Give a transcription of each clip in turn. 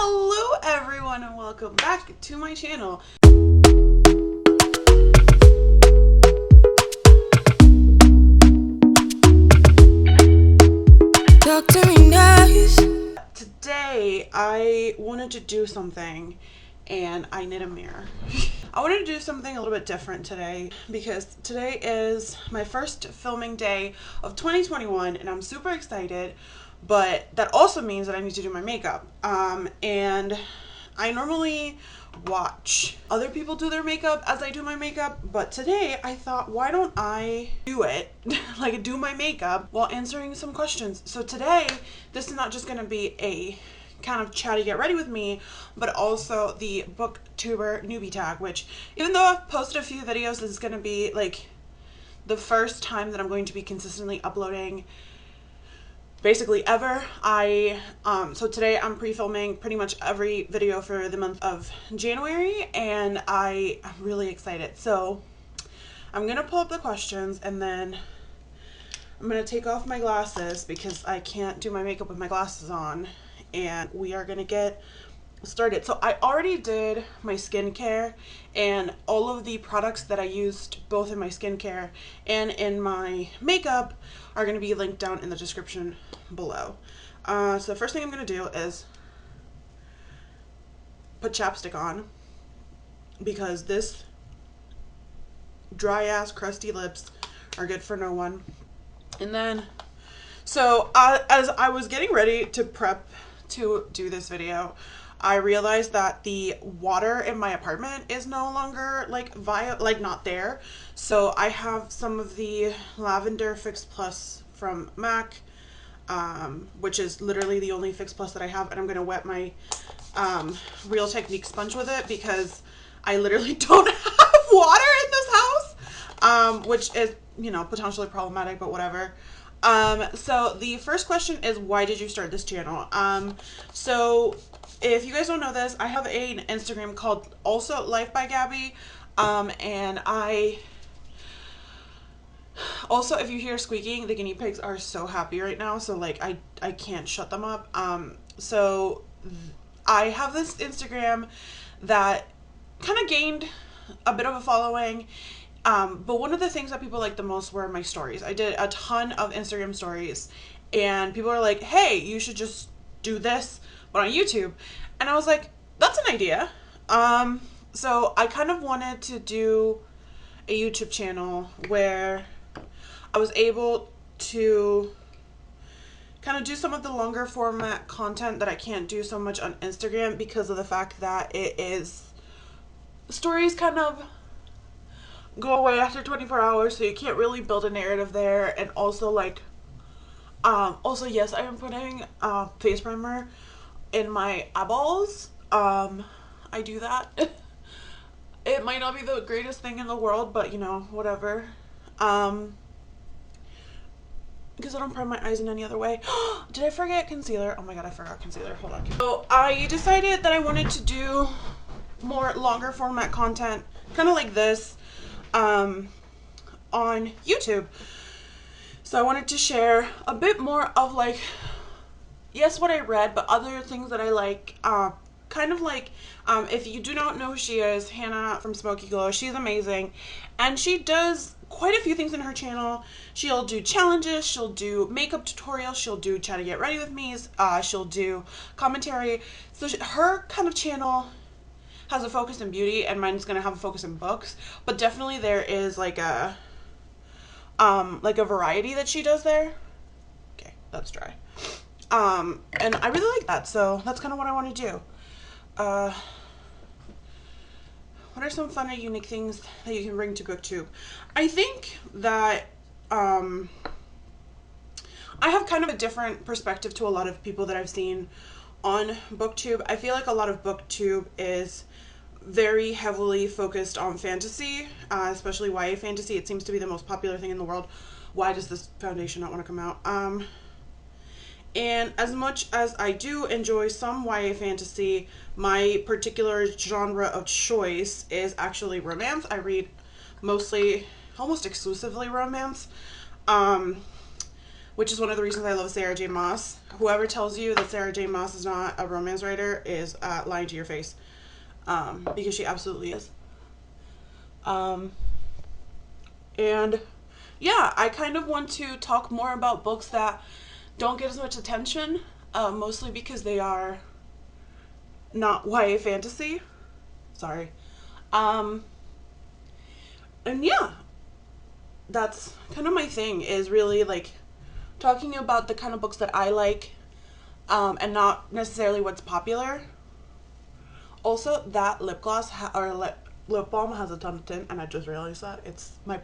Hello everyone and welcome back to my channel. Talk to me nice. Today I wanted to do something and I need a mirror. I wanted to do something a little bit different today because today is my first filming day of 2021 and I'm super excited, but that also means that I need to do my makeup. And I normally watch other people do their makeup as I do my makeup, but today I thought, why don't I do it, like do my makeup while answering some questions. So today, this is not just gonna be a kind of chatty get ready with me, but also the BookTuber newbie tag, which even though I've posted a few videos, this is gonna be like the first time that I'm going to be consistently uploading basically ever. So today I'm pre-filming pretty much every video for the month of January and I'm really excited. So I'm gonna pull up the questions and then I'm gonna take off my glasses because I can't do my makeup with my glasses on, and we are gonna get started. So I already did my skincare, and all of the products that I used both in my skincare and in my makeup are going to be linked down in the description below. So the first thing I'm going to do is put chapstick on because this dry ass crusty lips are good for no one. And then so as I was getting ready to prep to do this video, I realized that the water in my apartment is no longer not there. So I have some of the Lavender Fix Plus from MAC, which is literally the only Fix Plus that I have, and I'm gonna wet my Real Technique sponge with it because I literally don't have water in this house, which is, you know, potentially problematic, but whatever. So the first question is, why did you start this channel? So if you guys don't know this, I have an Instagram called also LifebyGaby, and I also, if you hear squeaking, the guinea pigs are so happy right now, so like I can't shut them up. So I have this Instagram that kind of gained a bit of a following. But one of the things that people liked the most were my stories. I did a ton of Instagram stories and people are like, hey, you should just do this, but on YouTube. And I was like, that's an idea. So I kind of wanted to do a YouTube channel where I was able to kind of do some of the longer format content that I can't do so much on Instagram because of the fact that it is, stories kind of go away after 24 hours, so you can't really build a narrative there. And also like also yes, I am putting face primer in my eyeballs. I do that. It might not be the greatest thing in the world, but you know, whatever. Because I don't prime my eyes in any other way. Did I forget concealer? Oh my god, I forgot concealer. Hold on. So I decided that I wanted to do more longer format content, kind of like this, on YouTube. So I wanted to share a bit more of like, yes, what I read, but other things that I like, kind of like, if you do not know who she is, Hannah from Smoky Glow, she's amazing, and she does quite a few things in her channel. She'll do challenges, she'll do makeup tutorials, she'll do chatty get ready with me's, she'll do commentary. So her kind of channel has a focus in beauty, and mine's gonna have a focus in books, but definitely there is like a variety that she does there. Okay, that's dry. And I really like that, so that's kind of what I want to do. What are some fun or unique things that you can bring to BookTube? I think that I have kind of a different perspective to a lot of people that I've seen on BookTube. I feel like a lot of BookTube is very heavily focused on fantasy, especially YA fantasy. It seems to be the most popular thing in the world. Why does this foundation not want to come out? And as much as I do enjoy some YA fantasy, my particular genre of choice is actually romance. I read mostly, almost exclusively romance. which is one of the reasons I love Sarah J. Maas. Whoever tells you that Sarah J. Maas is not a romance writer is lying to your face, because she absolutely is. And yeah, I kind of want to talk more about books that don't get as much attention, mostly because they are not YA fantasy. Sorry. And yeah, that's kind of my thing, is really like talking about the kind of books that I like, and not necessarily what's popular. Also, that lip gloss lip balm has a ton of tint, and I just realized that. It's my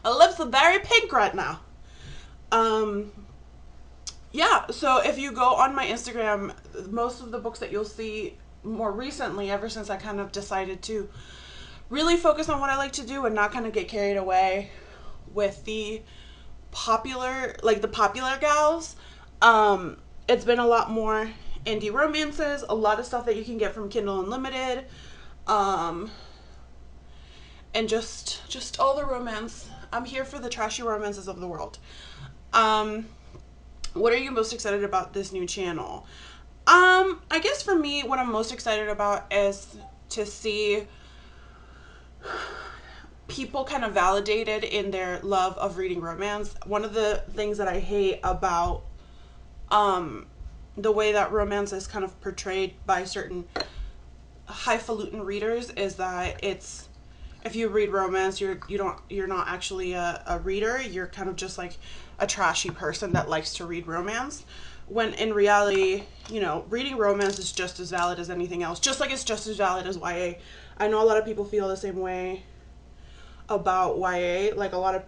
lips are very pink right now. Yeah, so if you go on my Instagram, most of the books that you'll see more recently, ever since I kind of decided to really focus on what I like to do and not kind of get carried away with the popular gals, it's been a lot more indie romances, a lot of stuff that you can get from Kindle Unlimited, and just all the romance. I'm here for the trashy romances of the world. What are you most excited about this new channel? I guess for me, what I'm most excited about is to see people kind of validated in their love of reading romance. One of the things that I hate about the way that romance is kind of portrayed by certain highfalutin readers is that it's, if you read romance, you're not actually a reader. You're kind of just like a trashy person that likes to read romance. When in reality, you know, reading romance is just as valid as anything else. Just like it's just as valid as YA. I know a lot of people feel the same way about YA. Like a lot of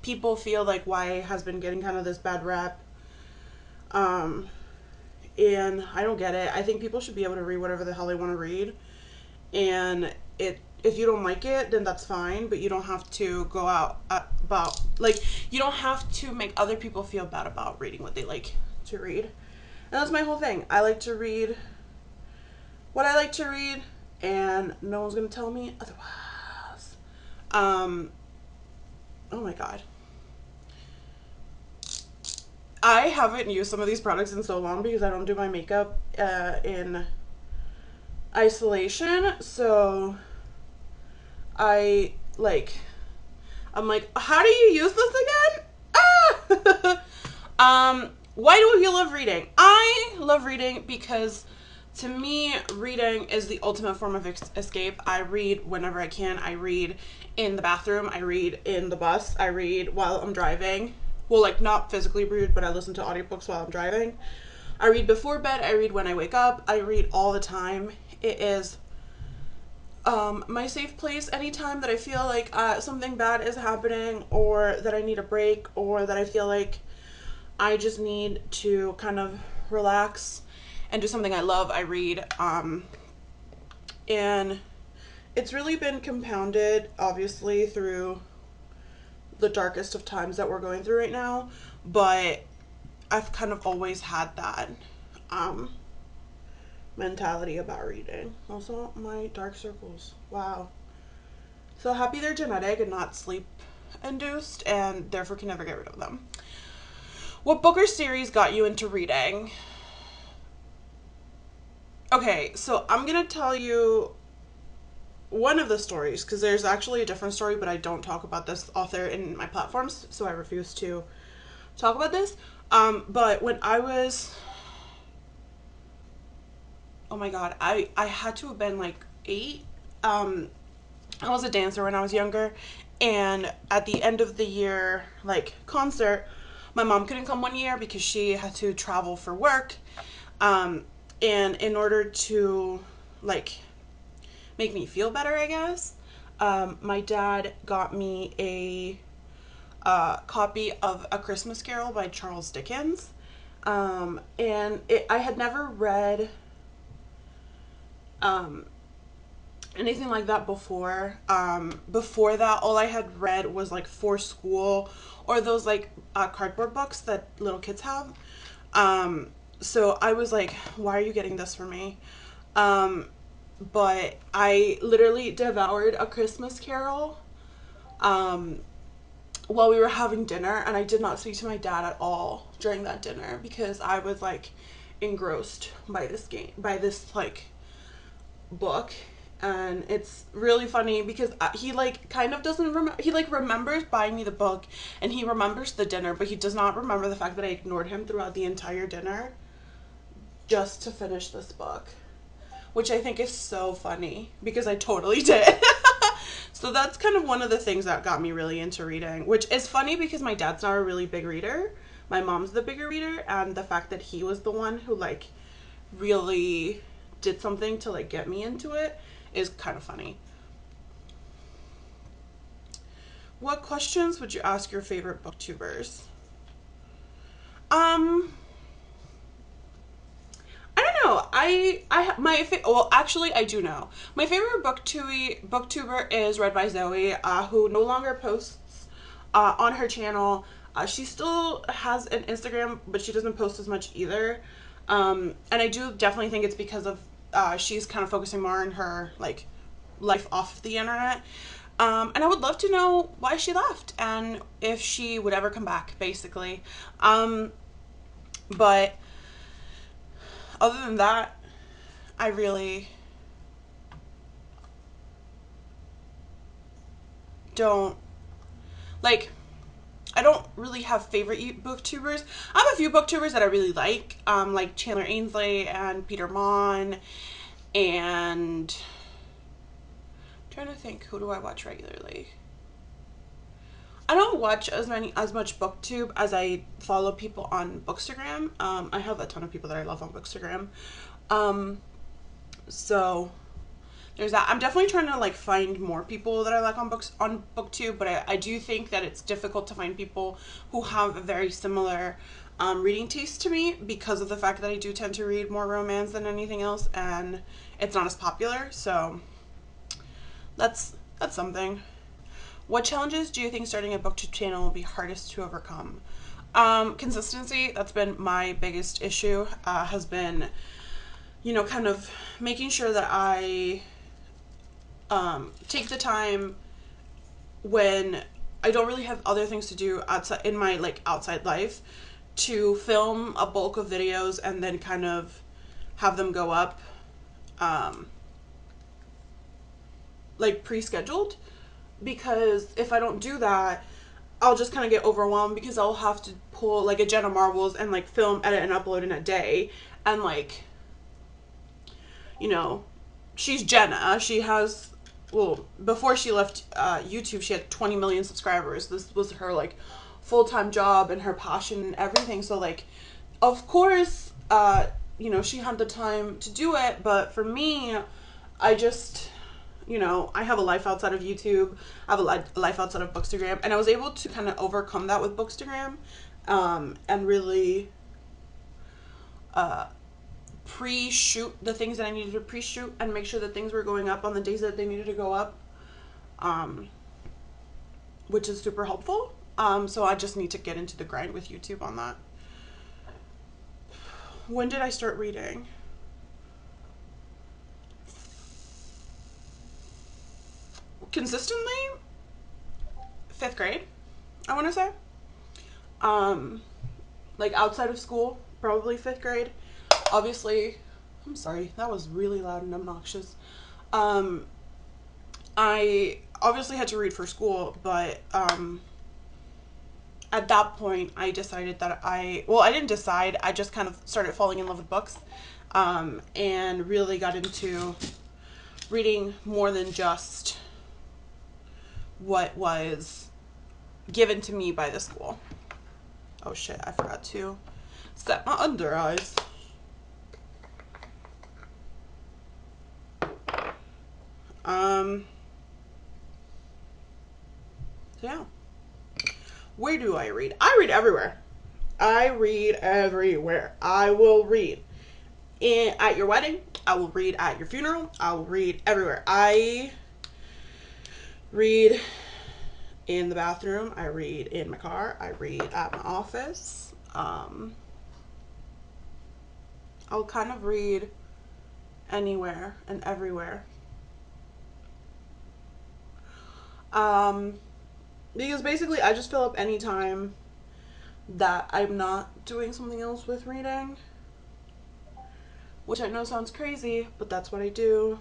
people feel like YA has been getting kind of this bad rap. And I don't get it. I think people should be able to read whatever the hell they want to read. And if you don't like it, then that's fine, but you don't have to go out about, like, you don't have to make other people feel bad about reading what they like to read. And that's my whole thing. I like to read what I like to read, and no one's gonna tell me otherwise. Oh my god. I haven't used some of these products in so long because I don't do my makeup in isolation, so I'm like, how do you use this again? Ah! Why do you love reading? I love reading because, to me, reading is the ultimate form of escape. I read whenever I can. I read in the bathroom. I read in the bus. I read while I'm driving. Well, like, not physically read, but I listen to audiobooks while I'm driving. I read before bed. I read when I wake up. I read all the time. It is my safe place anytime that I feel like something bad is happening, or that I need a break, or that I feel like I just need to kind of relax and do something I love. I read, and it's really been compounded, obviously, through the darkest of times that we're going through right now, but I've kind of always had that mentality about reading. Also, my dark circles. Wow. So happy they're genetic and not sleep induced, and therefore can never get rid of them. What book or series got you into reading? Okay, so I'm gonna tell you one of the stories, because there's actually a different story, but I don't talk about this author in my platforms, so I refuse to talk about this. But when I was, oh my god, I had to have been like 8. I was a dancer when I was younger, and at the end of the year, like, concert, my mom couldn't come one year because she had to travel for work, and in order to, like, make me feel better, I guess, my dad got me a copy of A Christmas Carol by Charles Dickens, and I had never read anything like that before. Before that, all I had read was like For School, or those like cardboard books that little kids have. So I was like, why are you getting this for me? But I literally devoured A Christmas Carol while we were having dinner, and I did not speak to my dad at all during that dinner because I was like engrossed by this like book. And it's really funny because he like kind of doesn't remember, he like remembers buying me the book and he remembers the dinner, but he does not remember the fact that I ignored him throughout the entire dinner just to finish this book, which I think is so funny because I totally did. So that's kind of one of the things that got me really into reading, which is funny because my dad's not a really big reader. My mom's the bigger reader, and the fact that he was the one who like really did something to like get me into it is kind of funny. What questions would you ask your favorite booktubers? I don't know. Well, actually, I do know. My favorite booktuber is Read by Zoe, who no longer posts on her channel. She still has an Instagram, but she doesn't post as much either. And I do definitely think it's because of she's kind of focusing more on her like life off the internet. And I would love to know why she left and if she would ever come back, basically. But other than that, I really don't like, I don't really have favorite booktubers. I have a few booktubers that I really like Chandler Ainsley and Peter Mon, and I'm trying to think, who do I watch regularly? I don't watch as much booktube as I follow people on Bookstagram. I have a ton of people that I love on Bookstagram. So there's that. I'm definitely trying to like find more people that I like on BookTube, but I do think that it's difficult to find people who have a very similar reading taste to me because of the fact that I do tend to read more romance than anything else, and it's not as popular. So that's something. What challenges do you think starting a BookTube channel will be hardest to overcome? Consistency. That's been my biggest issue. Has been, kind of making sure that I take the time when I don't really have other things to do outside in my like outside life to film a bulk of videos and then kind of have them go up like pre-scheduled, because if I don't do that, I'll just kind of get overwhelmed because I'll have to pull like a Jenna Marbles and like film, edit, and upload in a day. And like, she's Jenna. She has, well, before she left YouTube, she had 20 million subscribers. This was her like full-time job and her passion and everything. So like, of course, she had the time to do it. But for me, I just, I have a life outside of YouTube. I have a life outside of Bookstagram, and I was able to kind of overcome that with Bookstagram, and really pre-shoot the things that I needed to pre-shoot and make sure that things were going up on the days that they needed to go up, which is super helpful. So I just need to get into the grind with YouTube on that. When did I start reading? Consistently, 5th grade, I want to say. Like outside of school, probably 5th grade. Obviously, I'm sorry, that was really loud and obnoxious. I obviously had to read for school, but at that point I decided that I didn't decide, I just kind of started falling in love with books, and really got into reading more than just what was given to me by the school. Oh shit, I forgot to set my under eyes. So yeah. Where do I read? I read everywhere. I read everywhere. I will read at your wedding. I will read at your funeral. I will read everywhere. I read in the bathroom. I read in my car. I read at my office. I'll kind of read anywhere and everywhere. Because basically I just fill up any time that I'm not doing something else with reading. Which I know sounds crazy, but that's what I do.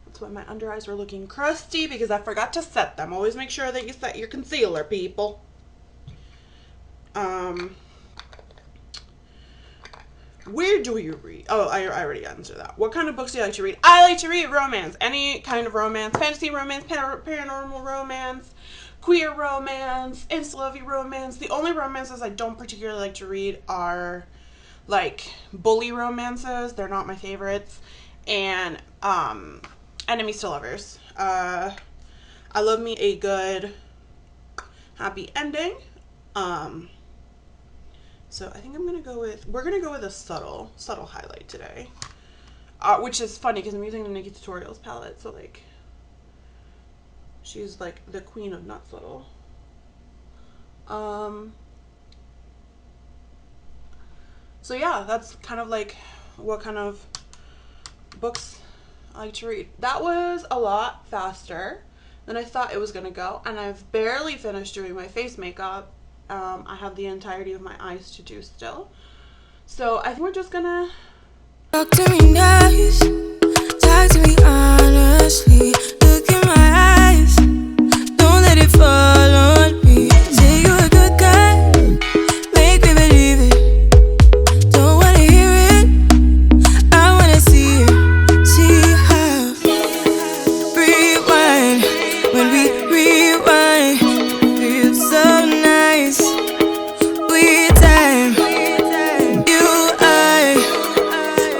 That's why my under eyes are looking crusty, because I forgot to set them. Always make sure that you set your concealer, people. Where do you read? Oh, I already answered that. What kind of books do you like to read? I like to read romance. Any kind of romance. Fantasy romance, paranormal romance, queer romance, insta-lovey romance. The only romances I don't particularly like to read are like bully romances. They're not my favorites. And enemies to lovers. I love me a good happy ending. So I think we're gonna go with a subtle highlight today. Which is funny because I'm using the Nikki Tutorials palette, so like she's like the queen of not subtle. So yeah, that's kind of like what kind of books I like to read. That was a lot faster than I thought it was gonna go, and I've barely finished doing my face makeup. I have the entirety of my eyes to do still. So I think we're just gonna Talk to me nice, talk to me honestly. Look in my eyes, don't let it fall on me. Say you're a good guy, make me believe it. Don't wanna hear it, I wanna see it. See how rewind, when we rewind, feels so nice. We time, you I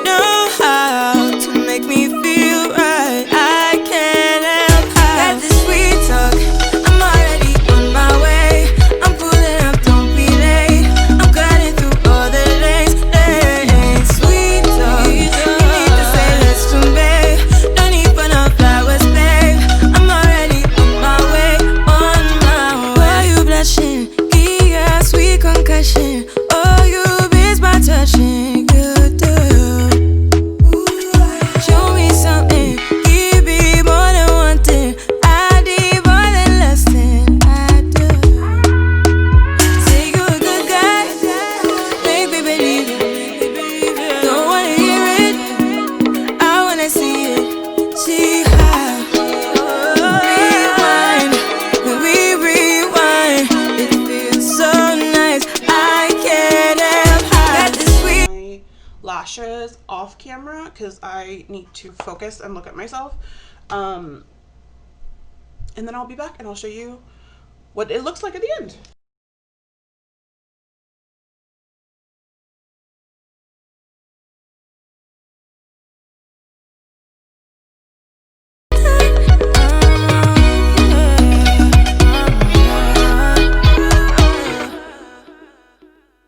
know how to make me feel right. I can't help how this sweet talk. I'm already on my way. I'm pulling up, don't be late. I'm cutting through all the lanes. Sweet talk, you need to say let's from babe. No need for no flowers, babe. I'm already on my way, on my way. Why you blushing? Yeah, sweet concussion. Oh, you miss my touching. You do. Show me something. Give me more than one thing. I need more than less than I do. Say you a good guy. Make me believe it. Don't wanna hear it, I wanna see it. See how rewind, when we rewind, it feels so nice. I can't help how this sweet. my lashes off camera because I need to focus and look at myself. And then I'll be back and I'll show you what it looks like at the end.